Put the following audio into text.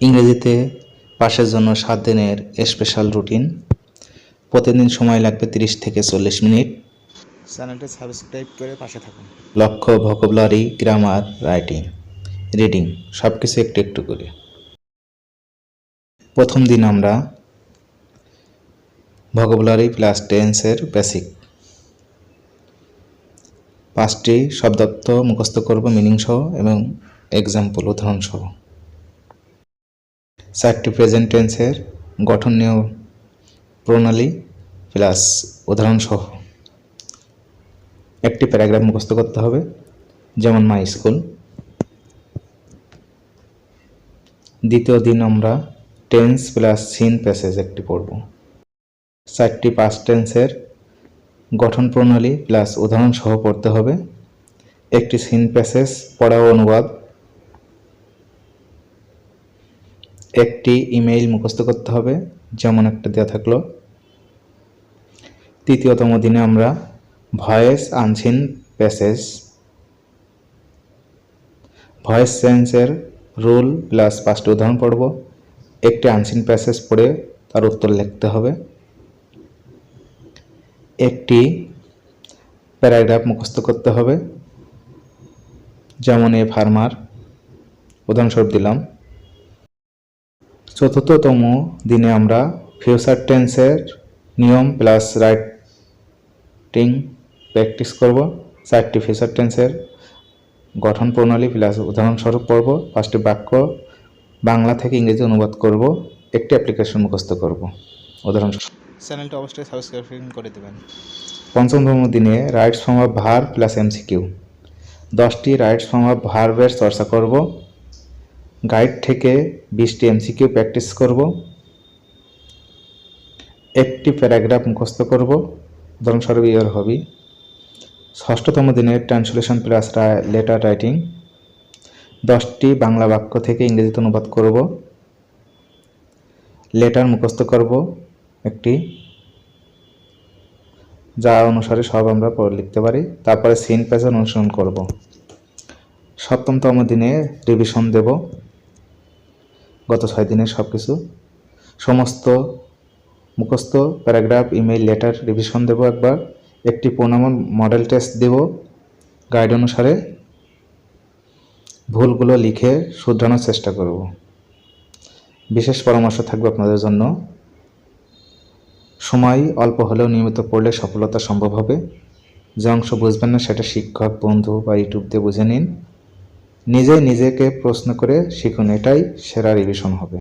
ইংরেজিতে পাসের জন্য 7 দিনের স্পেশাল রুটিন। প্রতিদিন সময় লাগবে 30 থেকে 40 মিনিট। চ্যানেলটি সাবস্ক্রাইব করে পাশে থাকুন। লক্ষ্য, ভোকাবুলারি, গ্রামার, রাইটিং, রিডিং সব কিছু একটু একটু করে। প্রথম দিন আমরা ভোকাবুলারি প্লাস টেন্সের বেসিক 5টি শব্দার্থ মুখস্থ করব মিনিং সহ এবং এক্সাম্পল উদাহরণ সহ। 4টি প্রেজেন্ট টেন্সের গঠনীয় প্রণালী প্লাস উদাহরণ সহ। একটি প্যারাগ্রাফ মুখস্থ করতে হবে, যেমন মাই স্কুল। দ্বিতীয় দিন আমরা টেন্স প্লাস সিন প্যাসেজ একটি পড়ব। 4টি পাস্ট টেন্সের গঠন প্রণালী প্লাস উদাহরণ সহ পড়তে হবে। একটি সিন প্যাসেজ পড়া ও অনুবাদ। একটি ইমেইল মুখস্থ করতে হবে, যেমন একটা দেওয়া থাকলো। তৃতীয়তম দিনে আমরা ভয়েস আনসিন প্যাসেজ, ভয়েস চেঞ্জের রুল প্লাস 5টি উদাহরণ পড়ব। একটি আনসিন প্যাসেজ পড়ে তার উত্তর লিখতে হবে। একটি প্যারাগ্রাফ মুখস্থ করতে হবে, যেমন এ ফার্মার, উদাহরণস্বরূপ দিলাম। চতুর্থতম দিনে আমরা ফিউচার টেন্সের নিয়ম প্লাস রাইটিং প্র্যাকটিস করব। 4টি ফিউচার টেন্সের গঠন প্রণালী প্লাস উদাহরণস্বরূপ পড়ব। 5টি বাক্য বাংলা থেকে ইংরেজি অনুবাদ করব। একটি অ্যাপ্লিকেশন মুখস্থ করব, উদাহরণস্বরূপ। চ্যানেলটি অবশ্যই সাবস্ক্রাইব করে দেবেন। পঞ্চমতম দিনে rights form of verb plus MCQ 10টি রাইটস ফর্ম অফ ভার্বের চর্চা করব। গাইড থেকে 20টি এমসিকিউ প্র্যাকটিস করব। একটি প্যারাগ্রাফ মুখস্থ করব, উদাহরণস্বরূপ ইয়োর হবি। 6ষ্ঠতম দিনে ট্রান্সলেশন প্লাস লেটার রাইটিং 10টি বাংলা বাক্য থেকে ইংরেজিতে অনুবাদ করব। লেটার মুখস্থ করব একটি, যা অনুসারে সব আমরা লিখতে পারি। তারপরে সিন প্যাসেজ অনুসরণ করব। 7তম দিনে রিভিশন দেব গত 6 দিনের সব কিছু, সমস্ত মুখস্থ প্যারাগ্রাফ, ইমেইল, লেটার রিভিশন দেব একবার। একটি পূর্ণাঙ্গ মডেল টেস্ট দেব গাইড অনুসারে। ভুলগুলো লিখে শুধরানোর চেষ্টা করব। বিশেষ পরামর্শ থাকবে আপনাদের জন্য, সময় অল্প হলেও নিয়মিত পড়লে সফলতা সম্ভব হবে। যে অংশ বুঝবেন না সেটা শিক্ষক, বন্ধু বা ইউটিউব দিয়ে বুঝে নিন। নিজেকে প্রশ্ন করে শিখুন, এটাই সেরা রিভিশন হবে।